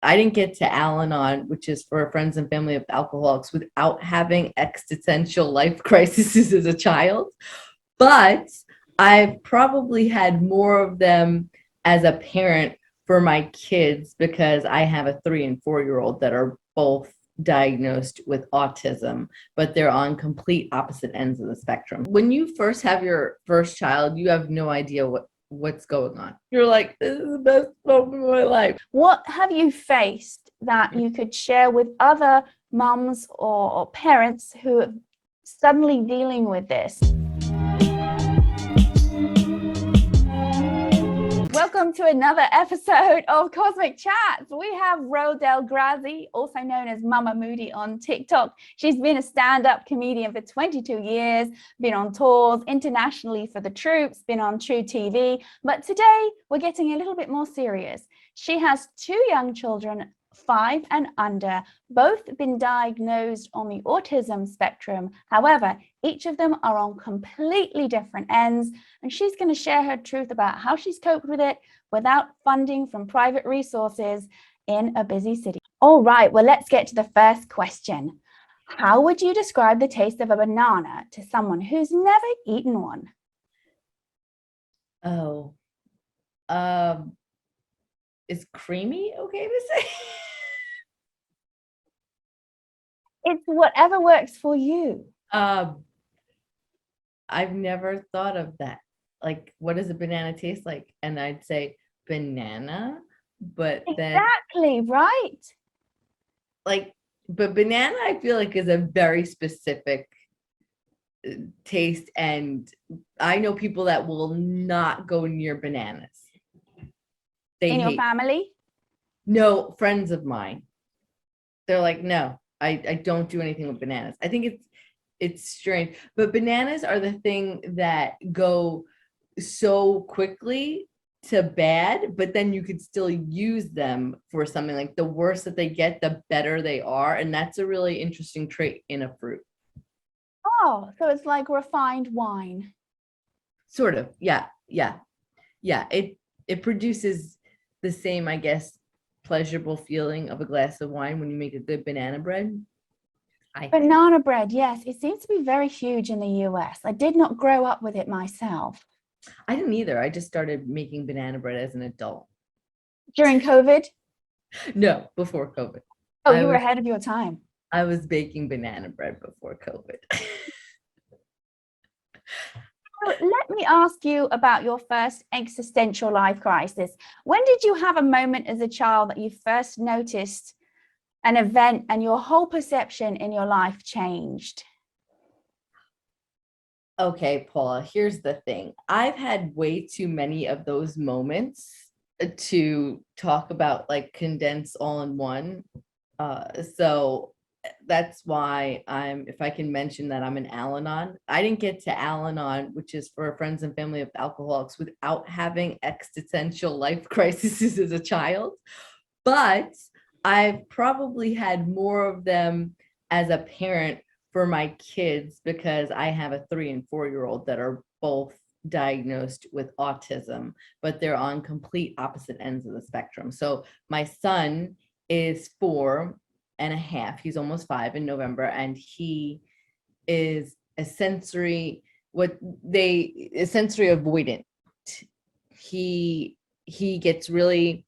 I didn't get to Al-Anon, which is for friends and family of alcoholics, without having existential life crises as a child. But I've probably had more of them as a parent for my kids because I have a 3 and 4 year old that are both diagnosed with autism, but they're on complete opposite ends of the spectrum. When you first have your first child, you have no idea what's going on. You're like, this is the best moment of my life. What have you faced that you could share with other mums or parents who are suddenly dealing with this? Welcome to another episode of Cosmic Chats. We have DelGrazi, also known as Mama Moody on TikTok. She's been a stand-up comedian for 22 years, been on tours internationally for the troops, been on True TV. But today we're getting a little bit more serious. She has 2 young children, 5 and under, both been diagnosed on the autism spectrum. However, each of them are on completely different ends, and she's going to share her truth about how she's coped with it without funding from private resources in a busy city. All right, well, let's get to the first question. How would you describe the taste of a banana to someone who's never eaten one? Oh, is creamy okay to say? It's whatever works for you. I've never thought of that. Like, what does a banana taste like? And I'd say banana, but then Exactly, right? like, but banana, I feel like is a very specific taste, and I know people that will not go near bananas. They In your hate. family? No, friends of mine. They're like, no, I don't do anything with bananas. I think it's strange, but bananas are the thing that go so quickly to bad, but then you could still use them for something. Like, the worse that they get, the better they are, and that's a really interesting trait in a fruit. Oh, so it's like refined wine. Sort of. Yeah. It produces the same, I guess, pleasurable feeling of a glass of wine when you make a good banana bread. Banana bread, yes, it seems to be very huge in the US. I did not grow up with it myself. I didn't either. I just started making banana bread as an adult. During COVID? No, before COVID. Oh, you were ahead of your time. I was baking banana bread before COVID. Let me ask you about your first existential life crisis. When did you have a moment as a child that you first noticed an event and your whole perception in your life changed? Okay, Paula, here's the thing. I've had way too many of those moments to talk about, like, condense all in one. So that's why if I can mention that I'm an Al-Anon. I didn't get to Al-Anon, which is for friends and family of alcoholics, without having existential life crises as a child. But I've probably had more of them as a parent for my kids because I have a 3 and 4 year old that are both diagnosed with autism, but they're on complete opposite ends of the spectrum. So my son is 4.5. He's almost 5 in November, and he is a sensory avoidant. He gets really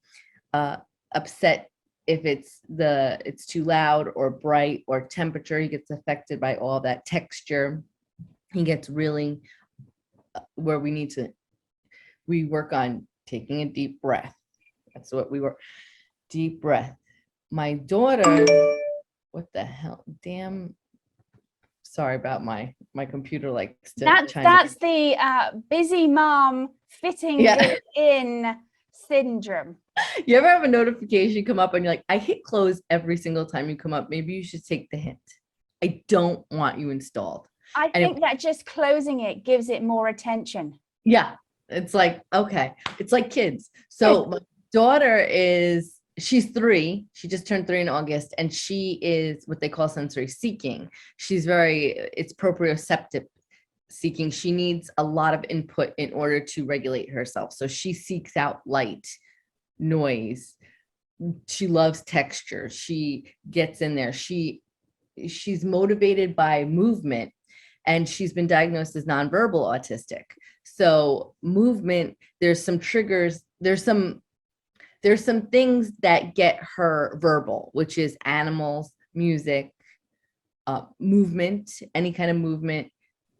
upset if it's too loud or bright or temperature. He gets affected by all that texture. He gets really where we work on taking a deep breath. That's what we work. Deep breath. My daughter, what the hell? Damn. Sorry about my computer likes to that's the busy mom fitting it in syndrome. You ever have a notification come up and you're like, I hit close every single time you come up. Maybe you should take the hint. I don't want you installed. I think that just closing it gives it more attention. Yeah. It's like, okay. It's like kids. So my daughter she's 3. She just turned 3 in August, and she is what they call sensory seeking. It's proprioceptive seeking. She needs a lot of input in order to regulate herself. So she seeks out light, noise, she loves texture. She gets in there. She's motivated by movement, and she's been diagnosed as nonverbal autistic. So movement, there's some triggers, there's some things that get her verbal, which is animals, music, movement, any kind of movement.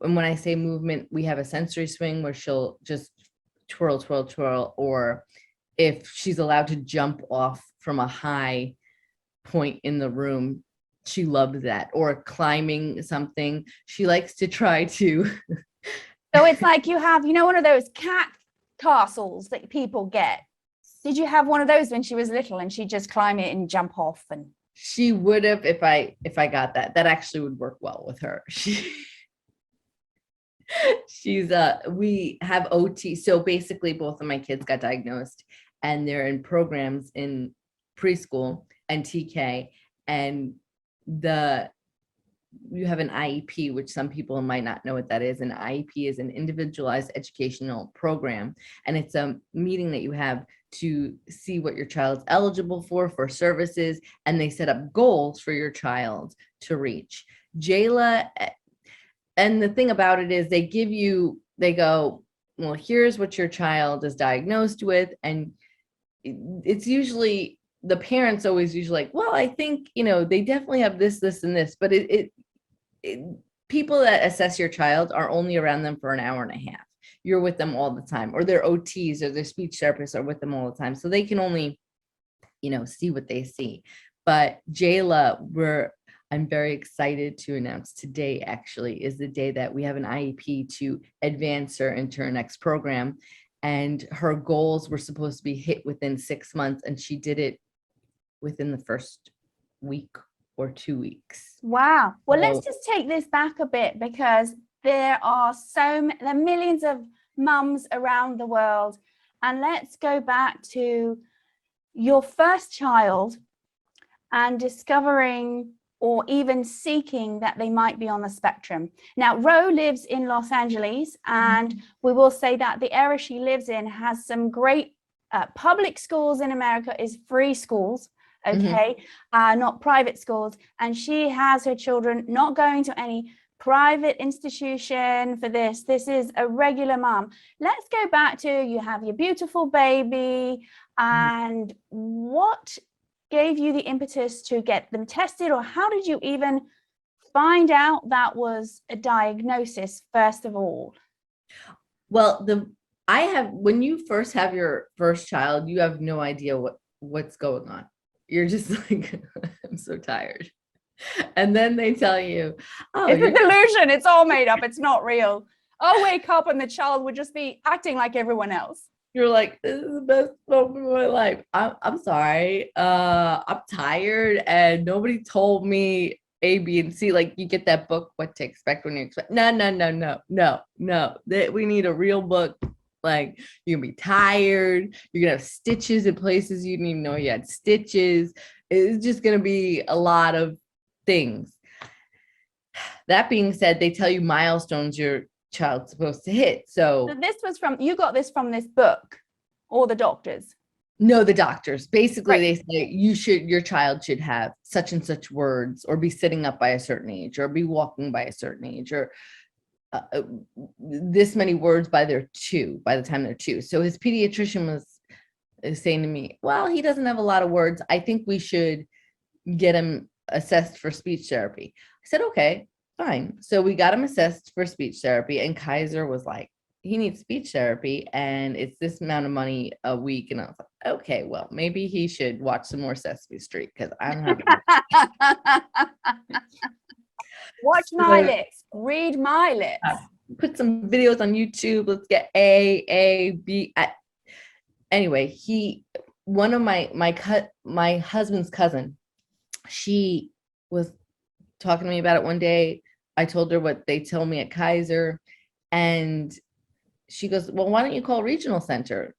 And when I say movement, we have a sensory swing where she'll just twirl, twirl, twirl, or if she's allowed to jump off from a high point in the room, she loves that. Or climbing something, she likes to try to. So it's like you have, one of those cat castles that people get. Did you have one of those when she was little and she'd just climb it and jump off? And she would have, if I got that actually would work well with her. She's we have OT. So basically both of my kids got diagnosed and they're in programs in preschool and TK, and you have an IEP, which some people might not know what that is. An IEP is an individualized educational program, and it's a meeting that you have to see what your child's eligible for services, and they set up goals for your child to reach. Jayla, and the thing about it is they go, well, here's what your child is diagnosed with. And it's usually, the parents always usually like, well, I think, they definitely have this, and this, but people that assess your child are only around them for an hour and a half. You're with them all the time, or their OTs or their speech therapists are with them all the time. So they can only, see what they see. But Jayla, I'm very excited to announce today actually is the day that we have an IEP to advance her into her next program. And her goals were supposed to be hit within 6 months, and she did it within the first week or 2 weeks. Wow. Well, let's just take this back a bit, because there are millions of mums around the world. And let's go back to your first child and discovering or even seeking that they might be on the spectrum. Now, Ro lives in Los Angeles, and we will say that the area she lives in has some great public schools in America, is free schools, okay, not private schools. And she has her children not going to any private institution for this. This is a regular mom. Let's go back to, you have your beautiful baby, and what gave you the impetus to get them tested, or how did you even find out that was a diagnosis first of all? Well, when you first have your first child, you have no idea what's going on. You're just like, I'm so tired. And then they tell you, oh, it's a delusion. It's all made up. It's not real. I'll wake up and the child would just be acting like everyone else. You're like, this is the best moment of my life. I'm sorry. I'm tired and nobody told me A, B, and C. Like, you get that book, What to Expect When You Expect. No. We need a real book. Like, you're gonna be tired. You're gonna have stitches in places you didn't even know you had stitches. It's just gonna be a lot of things. That being said, they tell you milestones your child's supposed to hit. So this was you got this from this book, or the doctors? No, the doctors. Basically, right. They say your child should have such and such words, or be sitting up by a certain age, or be walking by a certain age, or this many words by the time they're 2. So his pediatrician was saying to me, well, he doesn't have a lot of words. I think we should get him assessed for speech therapy. I said, okay, fine. So we got him assessed for speech therapy, and Kaiser was like, he needs speech therapy and it's this amount of money a week. And I was like, okay, well, maybe he should watch some more Sesame Street, because I don't have watch my lips, read my lips, put some videos on YouTube. Let's get A, B. Anyway, one of my husband's cousin, she was talking to me about it one day. I told her what they told me at Kaiser, and she goes, well, why don't you call regional center?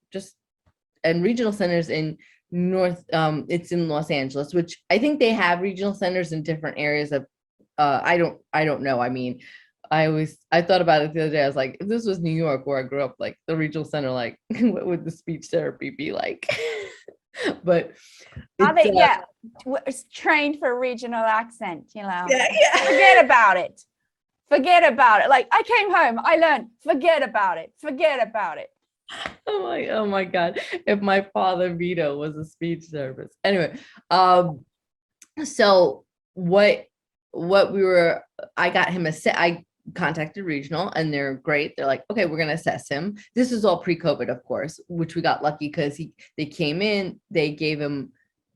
And regional centers in it's in Los Angeles, which I think they have regional centers in different areas of, I don't know. I mean, I thought about it the other day. I was like, if this was New York where I grew up, like the regional center, like what would the speech therapy be like? but Are it's they? Yeah, it's trained for regional accent, you know. yeah. Forget about it. Forget about it. Like I came home, I learned, forget about it. Forget about it. Oh my God. If my father Vito was a speech therapist. Anyway, so what we were, I got him a set. I contacted regional and they're great. They're like, okay, we're gonna assess him. This is all pre-COVID, of course, which we got lucky because they came in, they gave him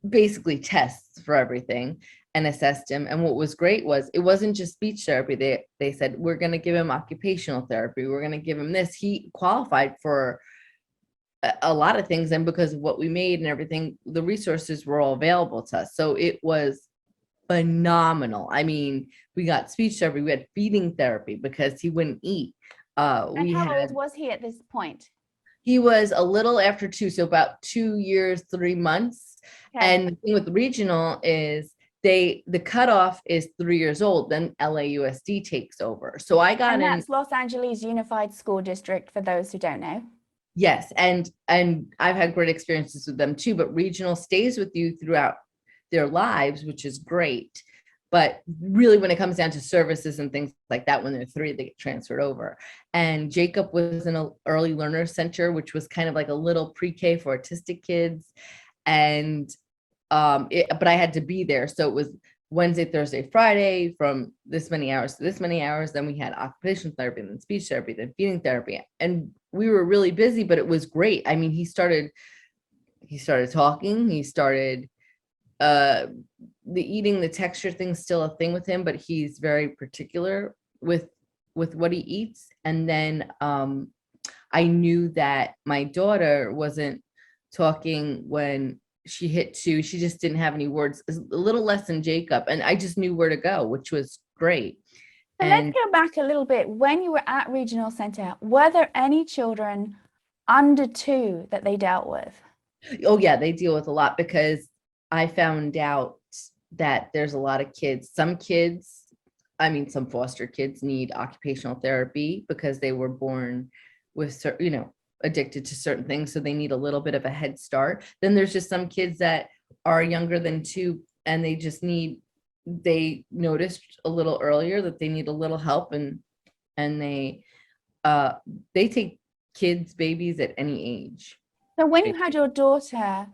basically tests for everything and assessed him. And what was great was it wasn't just speech therapy. They said, we're gonna give him occupational therapy, we're gonna give him this. He qualified for a lot of things, and because of what we made and everything, the resources were all available to us. So it was phenomenal. I mean, we got speech therapy, we had feeding therapy because he wouldn't eat. And how old was he at this point? He was a little after 2, so about 2 years, 3 months. Okay. And the thing with regional is the cutoff is 3 years old, then LAUSD takes over. So I got And in. that's Los Angeles Unified School District for those who don't know. Yes, and I've had great experiences with them too, but regional stays with you throughout their lives, which is great. But really, when it comes down to services and things like that, when they're 3, they get transferred over. And Jacob was in an early learner center, which was kind of like a little pre-K for autistic kids. And but I had to be there. So it was Wednesday, Thursday, Friday from this many hours to this many hours. Then we had occupational therapy, and then speech therapy, then feeding therapy. And we were really busy, but it was great. I mean, he started talking, he started the eating, the texture thing's still a thing with him, but he's very particular with what he eats. And then I knew that my daughter wasn't talking when she hit 2. She just didn't have any words, a little less than Jacob, and I just knew where to go, which was great. So let's go back a little bit. When you were at Regional Center, were there any children under 2 that they dealt with? Oh yeah, they deal with a lot, because I found out that there's a lot of kids, some foster kids need occupational therapy because they were born with certain, addicted to certain things, so they need a little bit of a head start. Then there's just some kids that are younger than 2 and they noticed a little earlier that they need a little help, and they take kids, babies at any age. So when you had your daughter,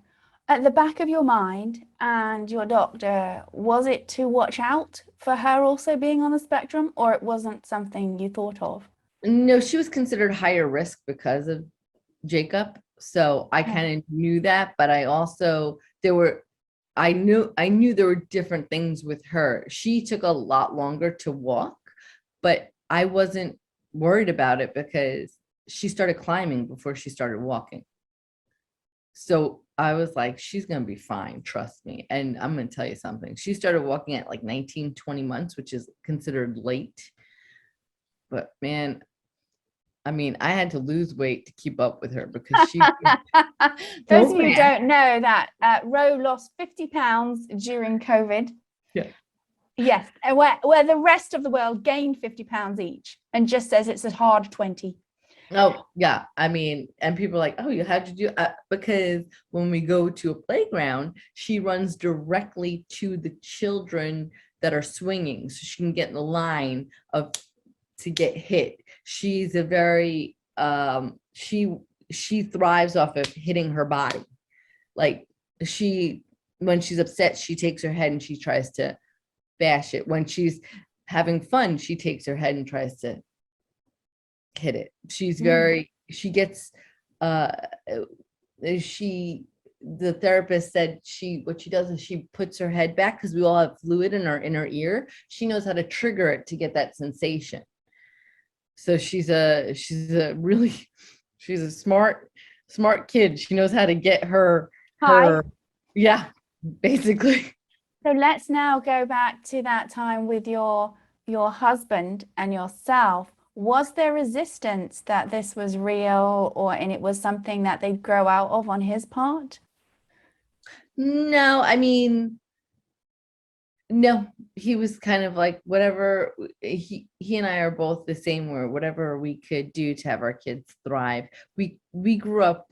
at the back of your mind and your doctor, was it to watch out for her also being on the spectrum, or it wasn't something you thought of? No, she was considered higher risk because of Jacob. So I kind of knew that, but I also, I knew there were different things with her. She took a lot longer to walk, but I wasn't worried about it because she started climbing before she started walking. So I was like, she's going to be fine. Trust me. And I'm going to tell you something. She started walking at like 19, 20 months, which is considered late. But man, I mean, I had to lose weight to keep up with her because she. Those of you who don't know that Ro lost 50 pounds during COVID. Yeah. Yes, where the rest of the world gained 50 pounds each and just says it's a hard 20. Oh, yeah. I mean, and people are like, oh, how'd you do? Because when we go to a playground, she runs directly to the children that are swinging, so she can get in the line to get hit. She's a very, she thrives off of hitting her body. Like when she's upset, she takes her head and she tries to bash it. When she's having fun, she takes her head and tries to hit it. She's very, she gets, the therapist said what she does is she puts her head back because we all have fluid in our inner ear. She knows how to trigger it to get that sensation. So she's a smart kid. She knows how to get her, yeah, basically. So let's now go back to that time with your husband and yourself. Was there resistance that this was real, and it was something that they'd grow out of on his part? No, I mean, no, he was kind of like, whatever, he and I are both the same, where whatever we could do to have our kids thrive. We grew up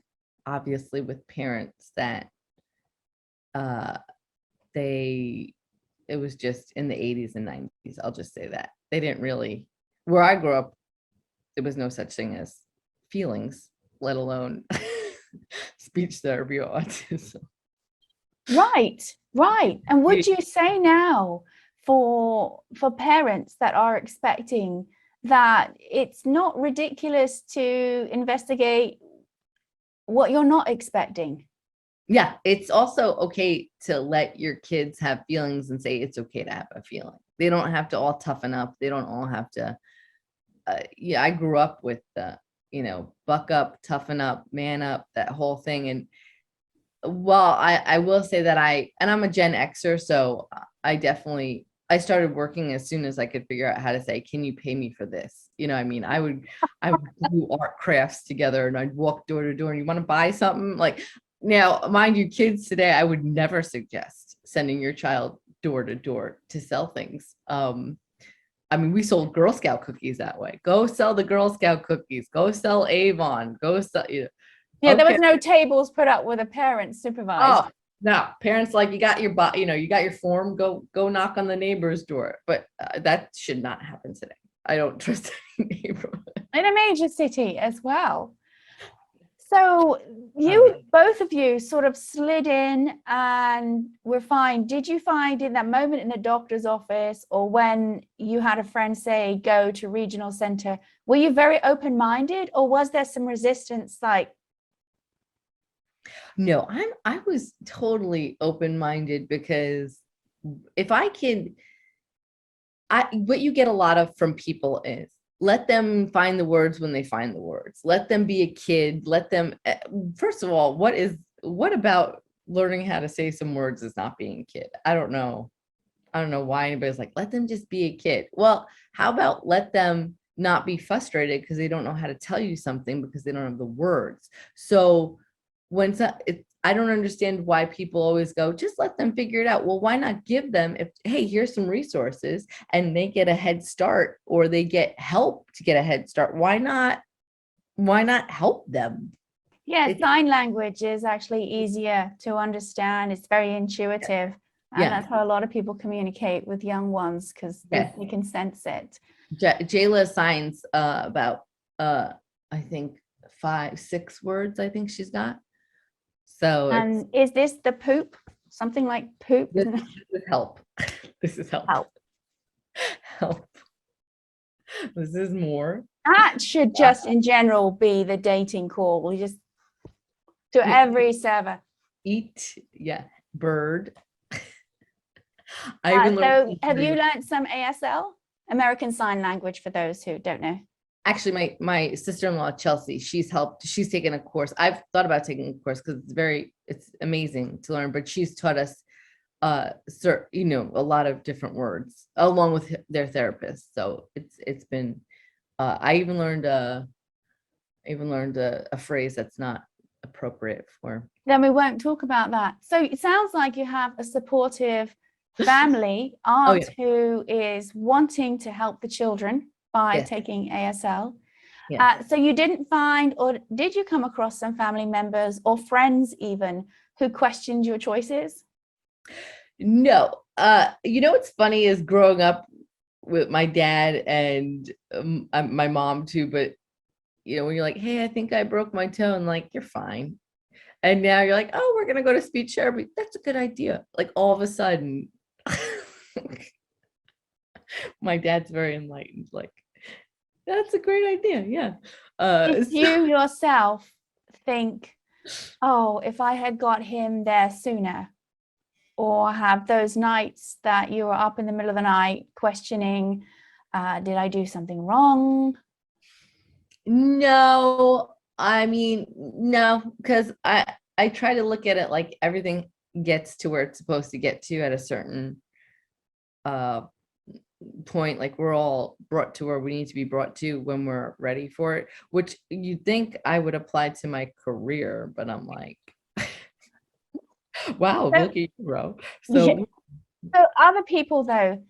obviously with parents that uh, it was just in the 80s and 90s. I'll just say that. They didn't really, where I grew up, there was no such thing as feelings, let alone speech therapy or autism. Right, right. And would you say now for parents that are expecting that it's not ridiculous to investigate what you're not expecting? Yeah, it's also okay to let your kids have feelings and say it's okay to have a feeling. They don't have to all toughen up. They don't all have to. Yeah, I grew up with the, buck up, toughen up, man up, that whole thing. And well, I will say that I'm a Gen Xer, so I started working as soon as I could figure out how to say, can you pay me for this? I mean, I would do art crafts together and I'd walk door to door and you want to buy something? Like, now, mind you, kids today, I would never suggest sending your child door to door to sell things. I mean, we sold Girl Scout cookies that way. Go sell the Girl Scout cookies. Go sell Avon. Go sell, Yeah, there okay. was no tables put up with a parent supervised. Oh, no, parents, like, you got your form, go knock on the neighbor's door. But that should not happen today. I don't trust any neighborhood. In a major city as well. So both of you sort of slid in and were fine. Did you find in that moment in the doctor's office, or when you had a friend say, go to regional center, were you very open-minded, or was there some resistance? Like, no, I was totally open-minded, because if I can, what you get a lot of from people is, let them find the words when they find the words. Let them be a kid. Let them, first of all, what about learning how to say some words is not being a kid? I don't know why anybody's like, let them just be a kid. Well, how about let them not be frustrated because they don't know how to tell you something because they don't have the words. So I don't understand why people always go, just let them figure it out. Well, why not give them, hey, here's some resources, and they get a head start, or they get help to get a head start. Why not help them? yeah, sign language is actually easier to understand. It's very intuitive. And that's how a lot of people communicate with young ones, because they can sense it. Jayla signs about I think 5-6 words, I think she's got. So, and is this the poop? Something like poop? This is help. This is help. Help. This is more. That should just in general be the dating call. We just to every server. Eat, yeah. Bird. So have you learned some ASL? American Sign Language, for those who don't know. Actually, my sister-in-law, Chelsea, she's taken a course. I've thought about taking a course because it's amazing to learn, but she's taught us, a lot of different words along with their therapist. So it's been, I even learned a phrase that's not appropriate for. Then we won't talk about that. So it sounds like you have a supportive family, aunt who is wanting to help the children by taking ASL. So you didn't find, or did you come across some family members or friends even who questioned your choices? No. What's funny is growing up with my dad and my mom too, but when you're like, hey, I think I broke my toe, and like, you're fine. And now you're like, oh, we're gonna go to speech therapy. That's a good idea. Like, all of a sudden, my dad's very enlightened. Like, that's a great idea. Yeah. Did you yourself think, oh, if I had got him there sooner? Or have those nights that you were up in the middle of the night questioning, did I do something wrong? No, I mean, no, because I try to look at it like everything gets to where it's supposed to get to at a certain point. Like, we're all brought to where we need to be brought to when we're ready for it, which you'd think I would apply to my career, but I'm like, wow, look at you, bro. So other people though,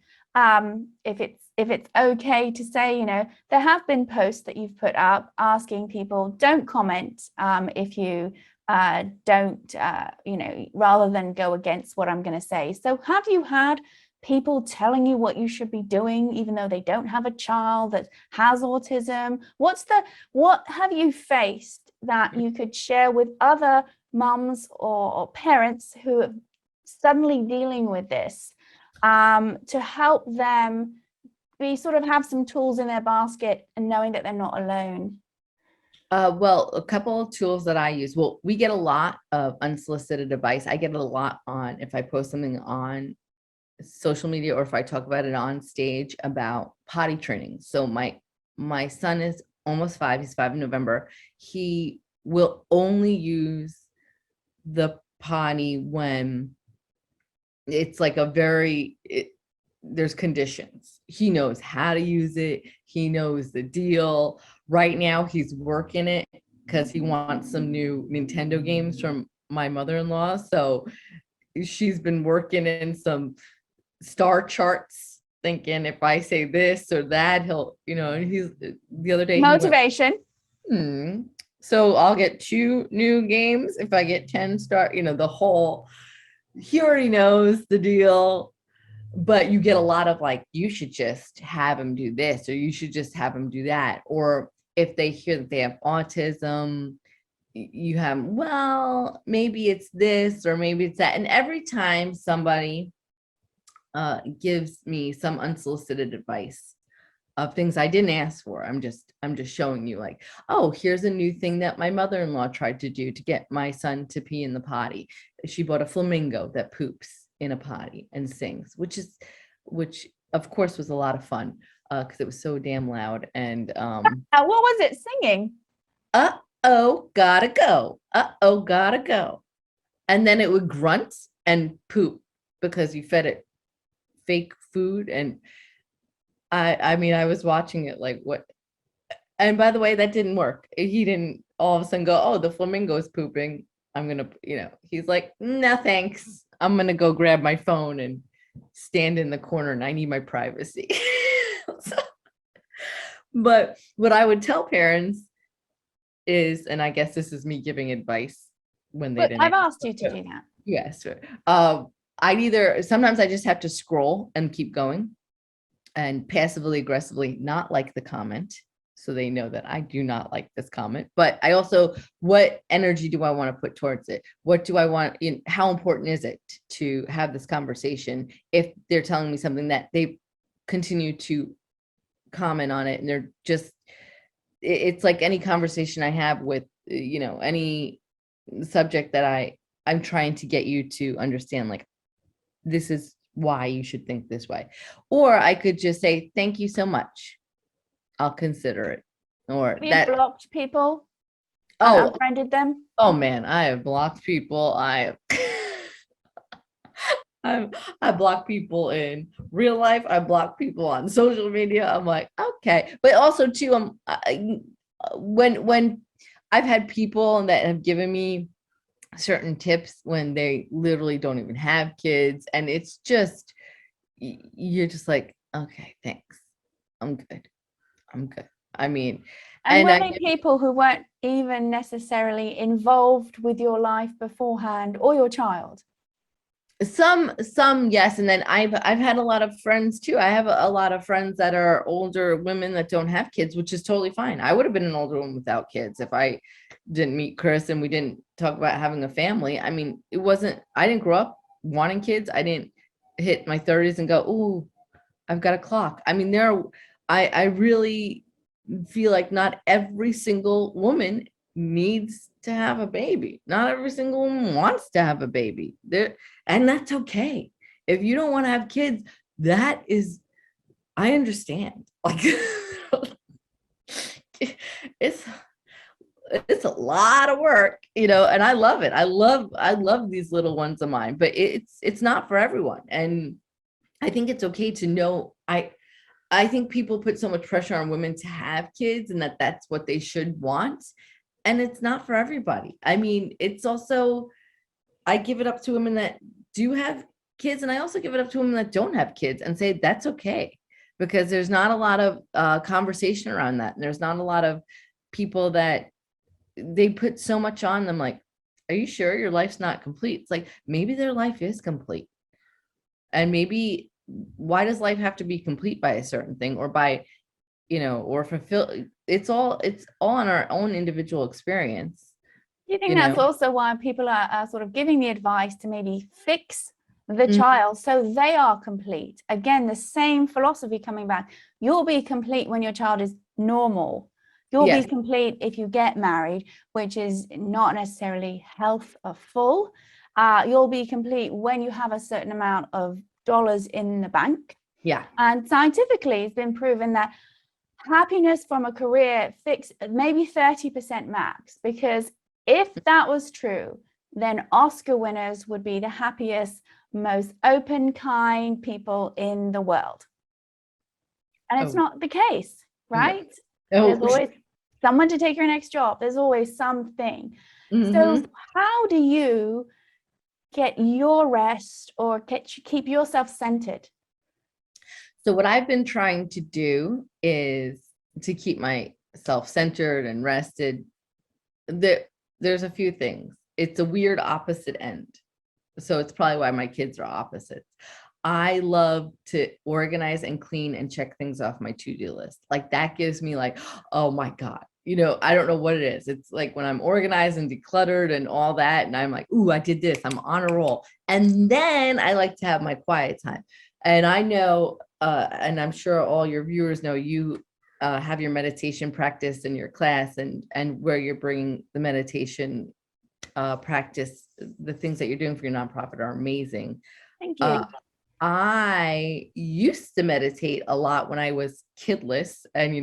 if it's okay to say, there have been posts that you've put up asking people, don't comment if you don't, rather than go against what I'm going to say. So have you had people telling you what you should be doing, even though they don't have a child that has autism? What have you faced that you could share with other mums or parents who are suddenly dealing with this, to help them have some tools in their basket and knowing that they're not alone? Well, a couple of tools that I use. Well, we get a lot of unsolicited advice. I get it a lot on if I post something on social media or if I talk about it on stage about potty training. So my son is almost 5. He's 5 in November. He will only use the potty when it's like there's conditions. He knows how to use it. He knows the deal. Right now, he's working it because he wants some new Nintendo games from my mother-in-law. So she's been working in some star charts, thinking if I say this or that, he'll, and he's the other day. Motivation. So I'll get 2 new games if I get 10 star, he already knows the deal. But you get a lot of like, you should just have him do this, or you should just have him do that. Or if they hear that they have autism, you have, well, maybe it's this, or maybe it's that. And every time somebody gives me some unsolicited advice of things I didn't ask for, I'm just showing you like, oh, here's a new thing that my mother-in-law tried to do to get my son to pee in the potty. She bought a flamingo that poops in a potty and sings, which of course was a lot of fun because it was so damn loud. And what was it singing? Uh-oh, gotta go. Uh-oh, gotta go. And then it would grunt and poop because you fed it fake food. And I mean, I was watching it like, what? And by the way, that didn't work. He didn't all of a sudden go, oh, the flamingo is pooping. I'm gonna, he's like, no, thanks. I'm gonna go grab my phone and stand in the corner, and I need my privacy. But what I would tell parents is, and I guess this is me giving advice when they didn't. I've asked you to do that. Yes. Sometimes I just have to scroll and keep going and passively aggressively not like the comment, so they know that I do not like this comment. But I also, what energy do I want to put towards it? What do I want? How important is it to have this conversation if they're telling me something that they continue to comment on it, and they're just, it's like any conversation I have with, any subject that I'm trying to get you to understand, like, this is why you should think this way. Or I could just say, thank you so much, I'll consider it. Or have you blocked people? Oh, unfriended them? Oh man, I have blocked people. I block people in real life. I block people on social media. I'm like, okay. But also too, when I've had people that have given me certain tips when they literally don't even have kids, and it's just, you're just like, okay, thanks. I'm good. I mean, and were they people who weren't even necessarily involved with your life beforehand or your child? Some, yes. And then I've had a lot of friends too. I have a lot of friends that are older women that don't have kids, which is totally fine. I would have been an older woman without kids if I didn't meet Chris and we didn't talk about having a family. I mean, I didn't grow up wanting kids. I didn't hit my 30s and go, ooh, I've got a clock. I mean, I really feel like not every single woman needs to have a baby. Not every single woman wants to have a baby. And that's okay. If you don't want to have kids, I understand. Like, it's a lot of work, and I love it. I love these little ones of mine, but it's not for everyone. And I think it's okay to know, I think people put so much pressure on women to have kids and that's what they should want. And it's not for everybody. I mean, it's also, I give it up to women that do have kids, and I also give it up to women that don't have kids and say that's okay, because there's not a lot of conversation around that. And there's not a lot of people that they put so much on them. Like, are you sure your life's not complete? It's like, maybe their life is complete. And maybe, why does life have to be complete by a certain thing, or by, or fulfill? It's all on our own individual experience. Do you think that's also why people are sort of giving the advice to maybe fix the child so they are complete? Again, the same philosophy coming back. You'll be complete when your child is normal. You'll be complete if you get married, which is not necessarily health of full. You'll be complete when you have a certain amount of dollars in the bank. Yeah. And scientifically, it's been proven that happiness from a career fix maybe 30% max, because if that was true, then Oscar winners would be the happiest, most open, kind people in the world. And it's not the case, right? No. There's always someone to take your next job. There's always something. So how do you get your rest or keep yourself centered? So what I've been trying to do is to keep myself centered and rested. There's a few things. It's a weird opposite end. So it's probably why my kids are opposites. I love to organize and clean and check things off my to-do list. Like, that gives me like, oh my God, I don't know what it is. It's like when I'm organized and decluttered and all that, and I'm like, ooh, I did this, I'm on a roll. And then I like to have my quiet time. And I know, and I'm sure all your viewers know, you have your meditation practice in your class, and where you're bringing the meditation practice, the things that you're doing for your nonprofit are amazing. Thank you. I used to meditate a lot when I was kidless and,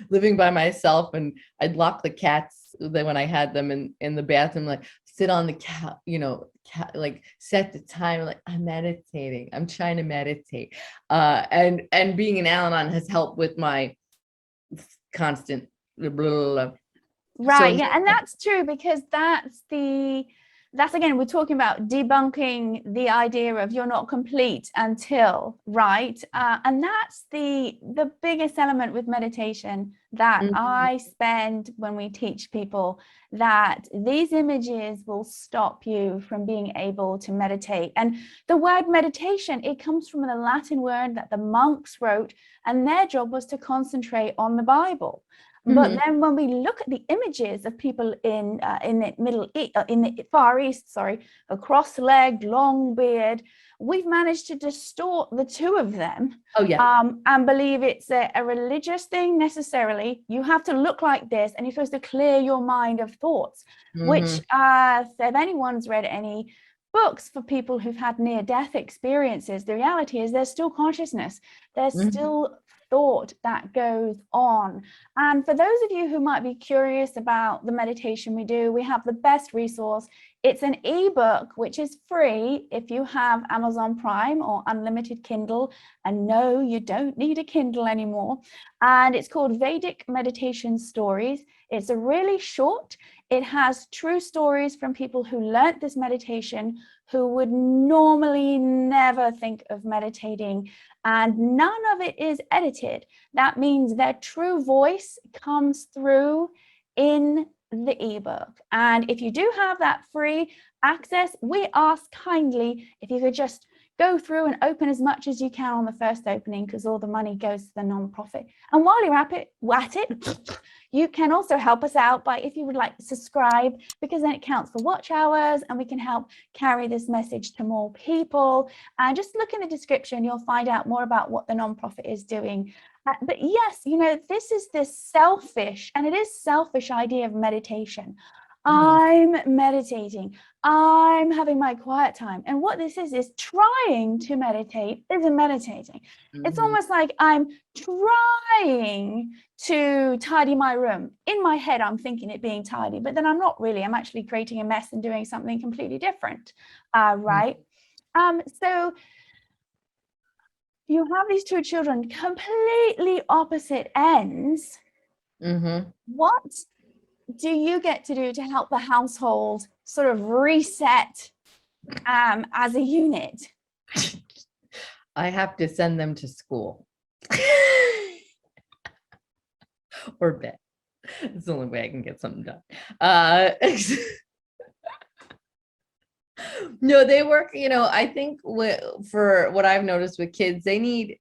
living by myself, and I'd lock the cats when I had them in the bathroom, like sit on the couch, like set the time, like I'm meditating, I'm trying to meditate. And being an Al-Anon has helped with my constant blah, blah, blah. Right. Yeah. And that's true, because that's again, we're talking about debunking the idea of you're not complete until, right? And that's the biggest element with meditation that I spend when we teach people, that these images will stop you from being able to meditate. And the word meditation, it comes from the Latin word that the monks wrote, and their job was to concentrate on the Bible. But then when we look at the images of people in the Far East, a cross-legged, long beard, we've managed to distort the two of them. Oh yeah. And believe it's a religious thing necessarily. You have to look like this, and you're supposed to clear your mind of thoughts, which if anyone's read any books for people who've had near-death experiences, the reality is there's still consciousness. There's still thought that goes on. And for those of you who might be curious about the meditation we do, we have the best resource. It's an ebook, which is free if you have Amazon Prime or unlimited Kindle. And no, you don't need a Kindle anymore. And it's called Vedic Meditation Stories. It's a really short. It has true stories from people who learnt this meditation, who would normally never think of meditating, and none of it is edited. That means their true voice comes through in the ebook. And if you do have that free access, we ask kindly if you could just go through and open as much as you can on the first opening, because all the money goes to the nonprofit. And while you're at it, you can also help us out by, if you would like to subscribe, because then it counts for watch hours and we can help carry this message to more people. And just look in the description, you'll find out more about what the nonprofit is doing. But yes, this is this selfish, and it is selfish idea of meditation. I'm meditating. I'm having my quiet time. And what this is trying to meditate isn't meditating. It's almost like I'm trying to tidy my room. In my head, I'm thinking it being tidy, but then I'm not really. I'm actually creating a mess and doing something completely different, right? So you have these two children, completely opposite ends. What do you get to do to help the household sort of reset as a unit? I have to send them to school or bed. It's the only way I can get something done. No, they work, I think for what I've noticed with kids, they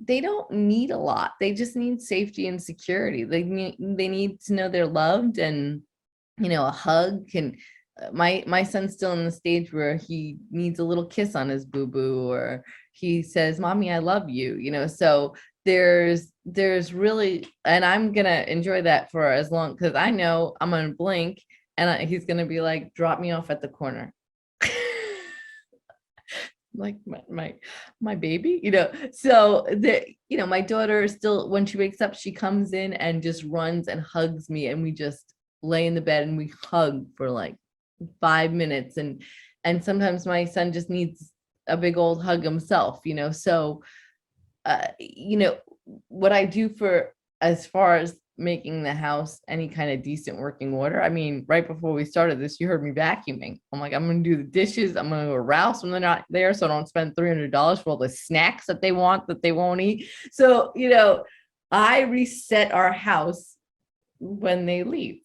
don't need a lot. They just need safety and security. They need to know they're loved, and a hug. And my son's still in the stage where he needs a little kiss on his boo-boo, or he says, "Mommy, I love you," so there's really, and I'm gonna enjoy that for as long, because I know I'm gonna blink and he's gonna be like, "Drop me off at the corner." Like my baby, so my daughter still, when she wakes up, she comes in and just runs and hugs me, and we just lay in the bed and we hug for like 5 minutes. And sometimes my son just needs a big old hug himself, so what I do for, as far as making the house any kind of decent working order. I mean, right before we started this, you heard me vacuuming. I'm like, I'm going to do the dishes. I'm going to go Rouse when they're not there, so I don't spend $300 for all the snacks that they want that they won't eat. So, I reset our house when they leave.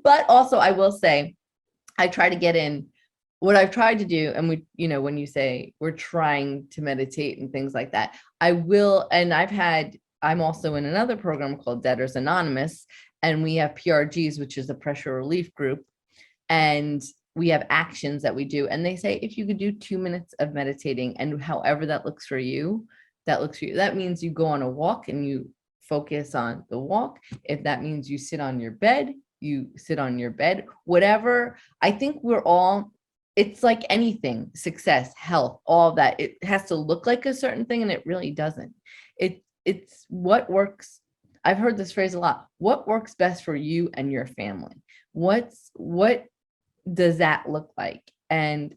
But also, I will say, I try to get in what I've tried to do. And when you say we're trying to meditate and things like that, I will. And I'm also in another program called Debtors Anonymous, and we have PRGs, which is a pressure relief group. And we have actions that we do. And they say, if you could do 2 minutes of meditating, and however that looks for you, that means you go on a walk and you focus on the walk. If that means you sit on your bed, whatever. I think it's like anything, success, health, all of that. It has to look like a certain thing, and it really doesn't. It's what works. I've heard this phrase a lot. What works best for you and your family? What does that look like? And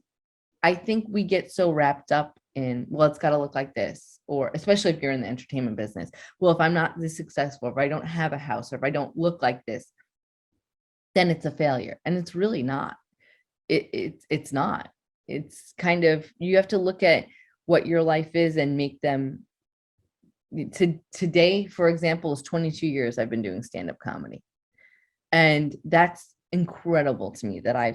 I think we get so wrapped up in, well, it's got to look like this, or especially if you're in the entertainment business. Well, if I'm not this successful, if I don't have a house, or if I don't look like this, then it's a failure. And it's really not. It's not. It's kind of, you have to look at what your life is and make them. Today, for example, is 22 years I've been doing stand-up comedy. And that's incredible to me that I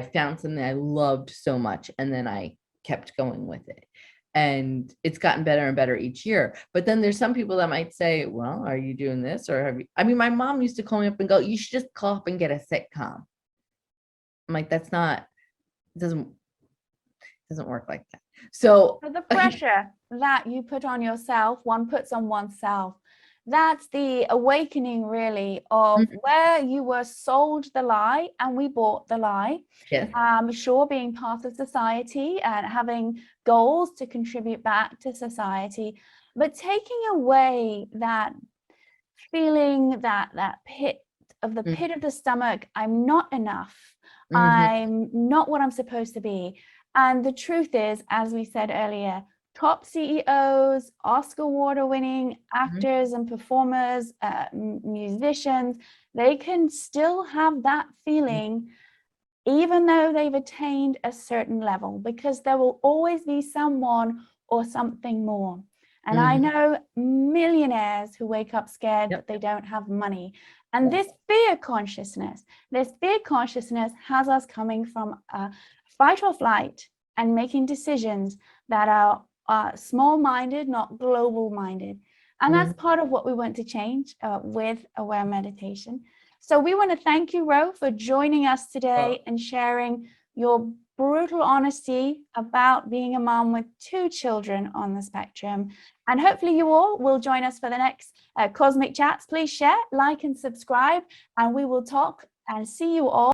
found something I loved so much, and then I kept going with it. And it's gotten better and better each year. But then there's some people that might say, well, are you doing this? Or have you? I mean, my mom used to call me up and go, you should just call up and get a sitcom. I'm like, it doesn't work like that. So the pressure that you put on yourself, one puts on oneself, that's the awakening really of where you were sold the lie and we bought the lie. Yes. Sure, being part of society and having goals to contribute back to society, but taking away that feeling, that pit of the stomach, I'm not enough, I'm not what I'm supposed to be. And the truth is, as we said earlier, top CEOs, Oscar award-winning actors and performers, musicians, they can still have that feeling even though they've attained a certain level, because there will always be someone or something more. And I know millionaires who wake up scared that they don't have money. And this fear consciousness has us coming from fight or flight and making decisions that are small-minded, not global-minded. And that's part of what we want to change with Aware Meditation. So we want to thank you, Ro, for joining us today and sharing your brutal honesty about being a mom with 2 children on the spectrum. And hopefully you all will join us for the next Cosmic Chats. Please share, like, and subscribe, and we will talk and see you all